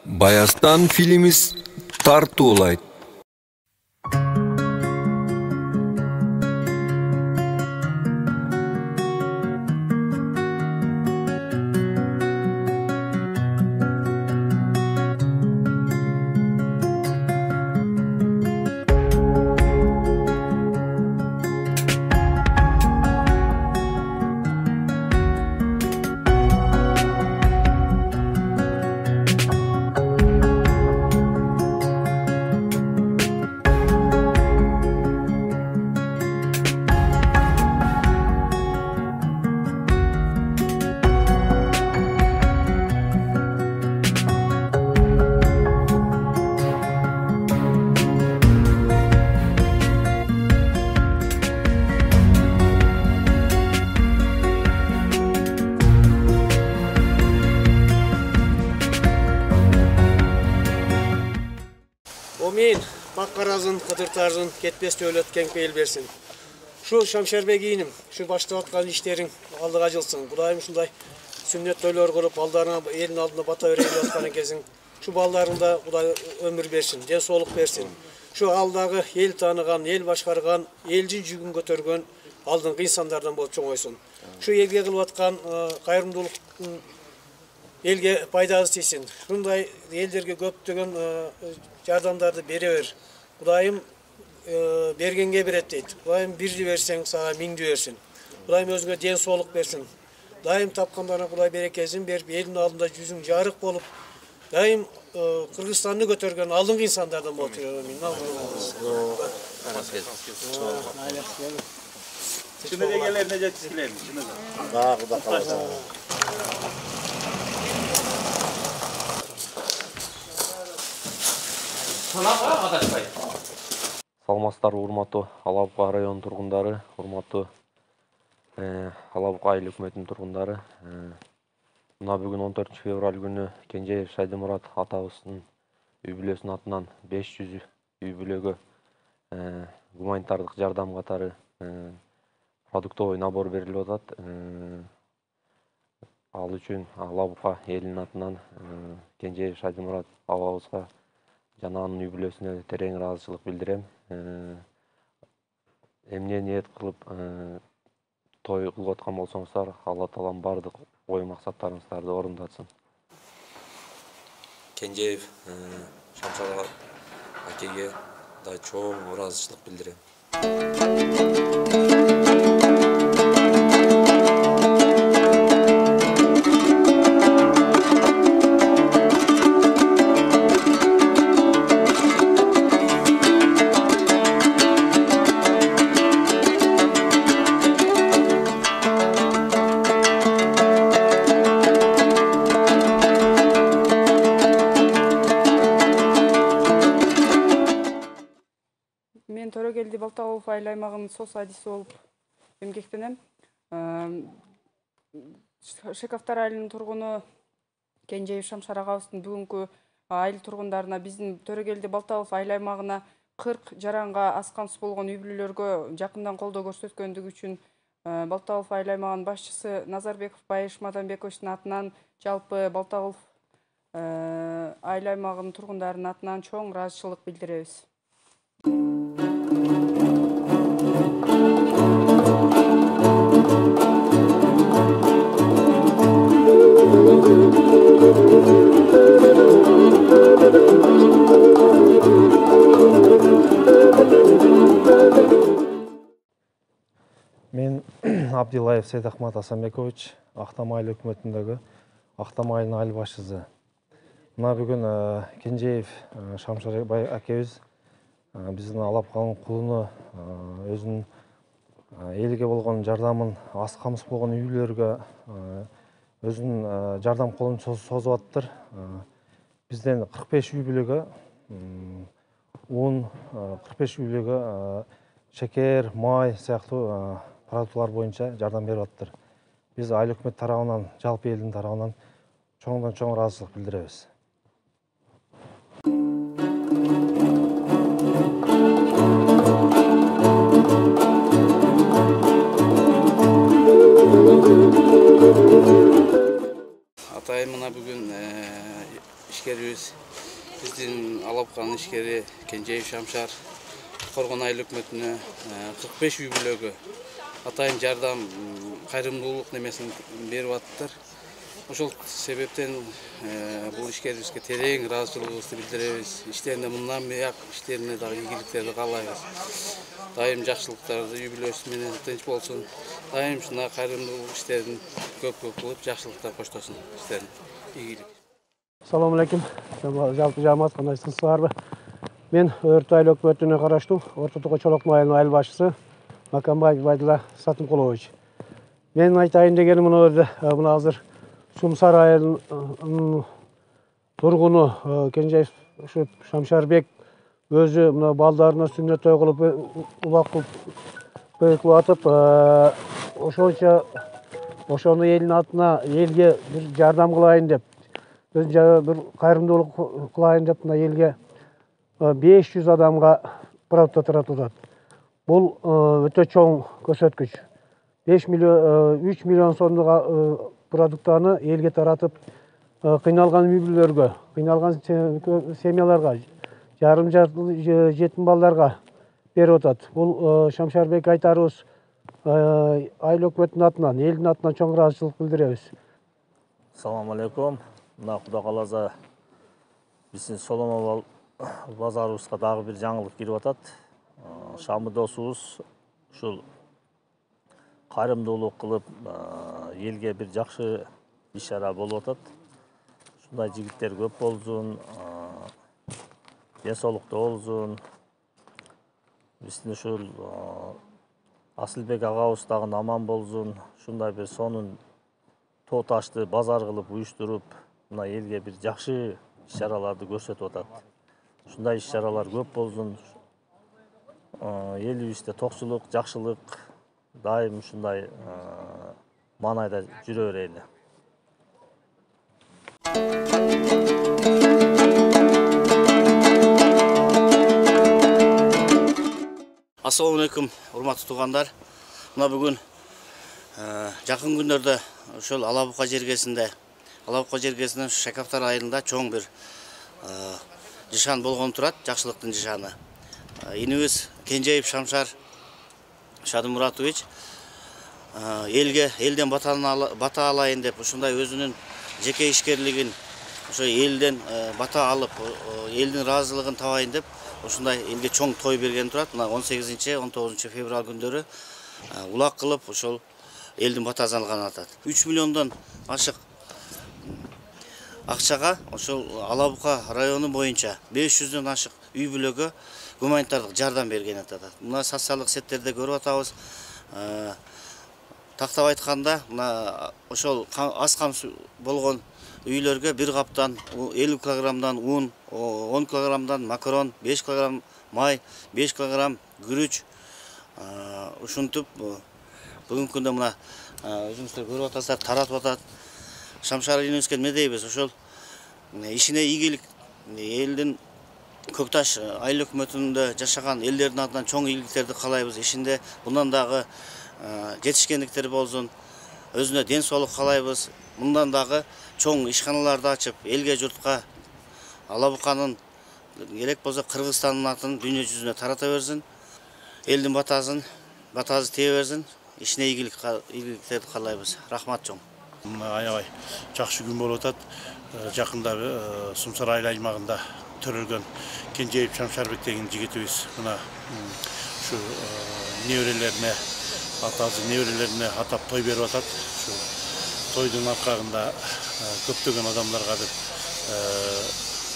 Баястан фильмиз тартуулайт. Omin, bakkarazın, kıdırtarzın, ketbeste öğretken peyil versin. Şu Şamşerbek iyinim, şu başlayatkan işlerin aldığı acılsın. Kudayım şunday sünnet toylar kurup aldarına, elin altında bata öğreyle atkanı kesin. Şu ballarında Kuday ömür versin, den soluk versin. Şu alдағы el tanıgan, el başkargan, elci жүгін көтерген алдыңғы insanlardan болып çoğuysun. Şu elge kılıp atkan kayrımdılıktın elge paydası teysin. Şunday ellerge köптөгөн jardamdарды бере бер. Кудайым бергенге берет дейт. Кудайым бирди берсең, сага миңди берсин. Кудайым өзүңө ден соолук берсин. Дайым тапкандарына Кудай берекесин берип, элдин алдында жүзүң жарык болуп, дайым Кыргызстанды көтөргөн алдыңкы инсандардан болуп жүрөм. Şimdidekilerine жеткизилем. Құда қаласа. Саламатсыздар, урматтуу Алабука районунун тургундары, урматтуу Алабука айыл өкмөтүнүн тургундары. Мына бүгүн 14 февраль күнү Кенжеев Шайдымурат атабыздын үй бүлөсүнүн атынан 500 үй бүлөгө гуманитардык жардам катары продуктовый набор берилип атат. Ал үчүн Алабука элинин атынан Кенжеев Шайдымурат абабызга жана анын үй бүлөсүнө терең ыраазычылык билдирем. Эмне ниет кылып той кылып аткан болсоңуздар, Алла таалам бардык ой максаттарыңыздарды орундатсын. Кенжеев Шамшар акеге да чоң ыраазычылык билдирем. Мен Төрөгелди Балтагулов айыл аймагынын сос адиси болуп эмгектенем. Шековтар айылынын тургуну Кенжеев Шамшар агабыздын бүгүнкү айыл тургундарына биздин Төрөгелди Балтагулов айыл аймагына 40 жаранга аз камсыз болгон үй бүлөлөргө жакындан колдоо көрсөткөндүгү үчүн Балтагулов айыл аймагынын башчысы Назарбеков Байыш Маданбековичтин атынан жалпы Балтагулов айыл аймагынын тургундарынын атынан чоң ыраазычылык билдиребиз. Мен Абдилаев Сейдахмат Асанбекович, Актам айыл өкмөтүндөгү Актам айылынын айыл башчысы. Мына бүгүн Кенжеев Шамшар акебиз биздин Алабуканын кулуну өзүнүн элге болгон жардамын, аз камсыз болгон үй бүлөлөргө өзүнүн жардам колун созуп аттыр. Бизден 45 үй бүлөгө un, 45 үй бүлөгө шекер, май сыяктуу продуктылар боюнча жардам берип аттыр. Биз айыл өкмөт тарабынан, жалпы элдин тарабынан чоңдон чоң ыраазычылык билдиребиз. ишкерибиз. Биздин Алабуканын ишкери Кенжеев Шамшар Коргон айыл өкмөтүнө 45 үй бүлөгө атайын жардам кайрымдуулук немесин берип аттыр. Ошол себептен бул ишкерибизге терең ыраазычылыгыбызды билдиребиз. Иштеринде мындан бияк иштерине дагы ийгиликтерди каалайбыз. Дайым жакшылыктарды үй бүлөсү менен тынч болсун. Дайым ушундай кайрымдуулук иштерин көп кылып, жакшылыкта коштосун иштерин. Ийгилик. Assalamu alaikum. Жалпы жамаат кандайсыздарбы? Мен Өрт айыл өкмөтүнө караштуу Орто Токой Чолок айылынын айыл башчысы Макамбаев Байдыла Сатымкулович. Мен айтайын дегеним мына азыр Сумсар айылынын тургуну Кенжеев Шамшарбек өзү мына балдарына сүннөт той кылып улак кылып бөйкүп атып, ошону элдин атына элге бир жардам кылайын деп, bir кайрымдуулук кылайын деп мына элге 500 адамга продукт таратылат. Бул өтө чоң көрсөткүч. 3 миллион сомдук продуктаны элге таратып, кыйналган үй бүлөлөргө, кыйналган семьяларга, жарым жетим балдарга берип атат. Бул Шамшарбек айтарыбыз айыл өкмөтүнүн атынан, элдин атынан чоң ыраазычылык билдиребиз. Assalamu alaikum. Мына Кудай кааласа биздин Соломон базарыбызга дагы бир жаңылык кирип атат. Шамы досубуз ушул кайрымдуулук кылып, элге бир жакшы иш-чара болуп атат. Ушундай жигиттер көп болсун, ден соолукта болсун. Биздин ушул Асылбек агабыз дагы аман болсун. Ушундай бир сонун тоо ташты базар кылып уюштуруп, мына элге бир жакшы иш-чараларды көрсөтүп атат. Ушундай иш-чаралар көп болсун. Элибизде токчулук, жакшылык дайым ушундай маанайда жүрө берели. Assalamu alaikum, урматтуу туугандар. Мына бүгүн жакын күндөрдө ошол Алабука жергесинин Шакаптар айылында чоң бир жышан болгон турат, жакшылыктын жышаны. Инибиз Кенжеев Шамшар Шадымуратович элден бата алайын деп, ушундай өзүнүн жеке ишкерлигин ошо элден бата алып, элдин ыраазылыгын табайын деп, ушундай элге чоң той берген турат. Мына 18-19 февраль күндөрү улак кылып, ошол элдин батасын алган атат. 3 миллиондон ашык акчага ошол Алабука району боюнча 500дөн ашык үй бүлөгө гуманитардык жардам берген атат. Мына социалдык сеттерде көрүп атабыз. Тактап айтканда, мына ошол аз камсыз болгон үйлөргө бир каптан 50 килограммдан un, 10 килограммдан макарон, 5 килограмм май, 5 килограмм күрүч ушинтип бүгүнкү күндө мына өзүңүздөр көрүп атасыздар, таратып атат. Шамшар инибизге эмне дейбиз? Ошол ишине ийгилик, элдин Көкташ айыл өкмөтүндө жашаган элдердин атынан чоң ийгиликтерди каалайбыз. Ишинде мындан дагы жетишкендиктер болсун, өзүнө ден соолук каалайбыз. Мындан дагы чоң ишканаларды ачып, элге журтка Алабуканын керек болсо Кыргызстандын атын дүйнө жүзүнө тарата берсин. Элдин батасы тие берсин. Ишине ийгиликтерди каалайбыз. Рахмат чоң. Аябай жакшы күн болуп атат. Жакында Сумсар айыл аймагында төрөлгөн Кенжеев Шамшарбек деген жигитибиз мына ушу неберелерине, неберелерине атап той берип атат. Ушу тойдун аркагында көптөгөн адамдарга деп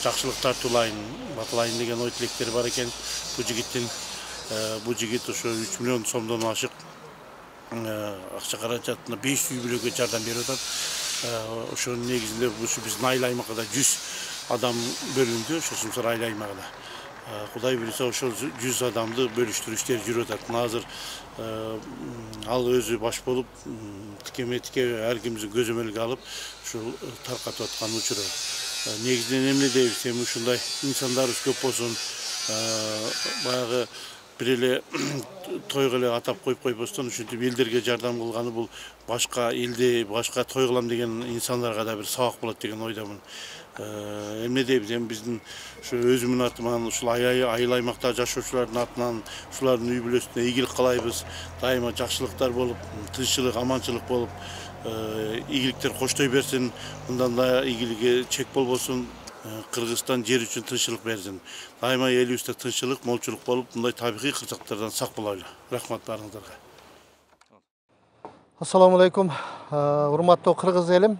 жакшылык тартуулайын, баталайын деген ой тилектери бар экен. Бу жигит ушу 3 миллион сомдон ашык акча каражатына 500 үй бүлөгө жардам берип атат. Ошонун негизинде биздин айыл аймагында 100 адам бөлүндү, ошо Сумсар айыл аймагында. Кудай буйруса ошол 100 адамды бөлүштүрүү иштери жүрүп атат. Азыр ал өзү баш болуп, тикеметке ар кимди көзөмөлгө алып, ушул таркатып аткан учуру. Негизинен эмне дейбиз, эми ушундай инсандарыбыз көп болсун, баягы бир эле тойго эле атап коюп койбостон, ушинтип элдерге жардам кылганы бул башка элде башка той кылам деген инсандарга да бир сабак болот деген ойдомун. эмне дейбиз, эми биздин ушу өзүмдүн атыман, ушул айыл аймактагы жашоочулардын атынан ушулардын үй бүлөсүнө ийгилик каалайбыз. Дайыма жакшылыктар болуп, тынччылык, аманчылык болуп, ийгиликтер коштой берсин, мындан да ийгилиги чек болбосун. Кыргызстан жер үчүн тынччылык берсин. Дайыма элибизде тынччылык, молчулук болуп, мындай табигый кырсыктардан сак болайлы. Рахмат баарыңыздарга. Assalamu alaikum. Урматтуу кыргыз элим.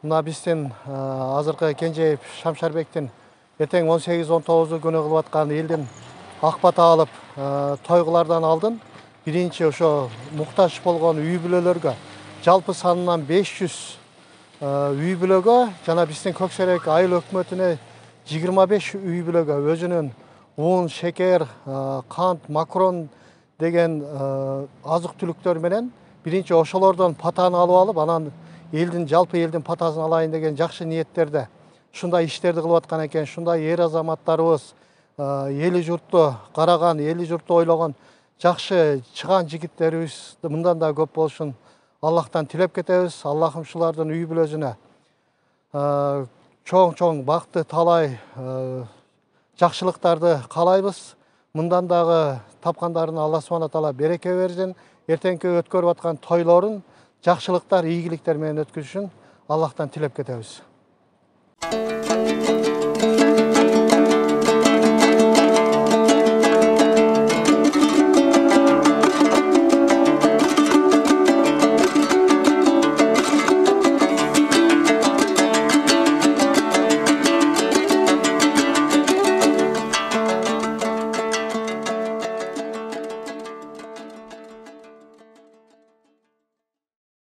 Мына биздин азыркы Кенжеев Шамшарбектин эртең 18-19 күнү кылып аткан элдин акбата алып тойгулардан алдын биринчи ошо муктаж болгон үй бүлөлөргө жалпы санынан 500 үй бүлөгө жана биздин Көксерек айыл өкмөтүнө 25 үй бүлөгө өзүнүн un, шекер, кант, макарон деген азык түлүктөр менен биринчи ошолордон патаны алып алып, анан жалпы элдин патасын алайын деген жакшы ниеттерде ушундай иштерди кылып аткан экен. Ушундай эр азаматтарыбыз эли журтту караган, эли журтту ойлогон жакшы чыган жигиттерибизди мындан да көп болушун Аллахтан тилеп кетебиз. Аллахым ушулардын үй бүлөсүнө чоң бакты, талай жакшылыктарды каалайбыз. Мындан дагы тапкандарына Алла субхана таала береке берсин. Эртеңки өткөрүп аткан тойлорун жакшылыктар, ийгиликтер менен өткөрүшүн Аллахтан тилеп кетебиз.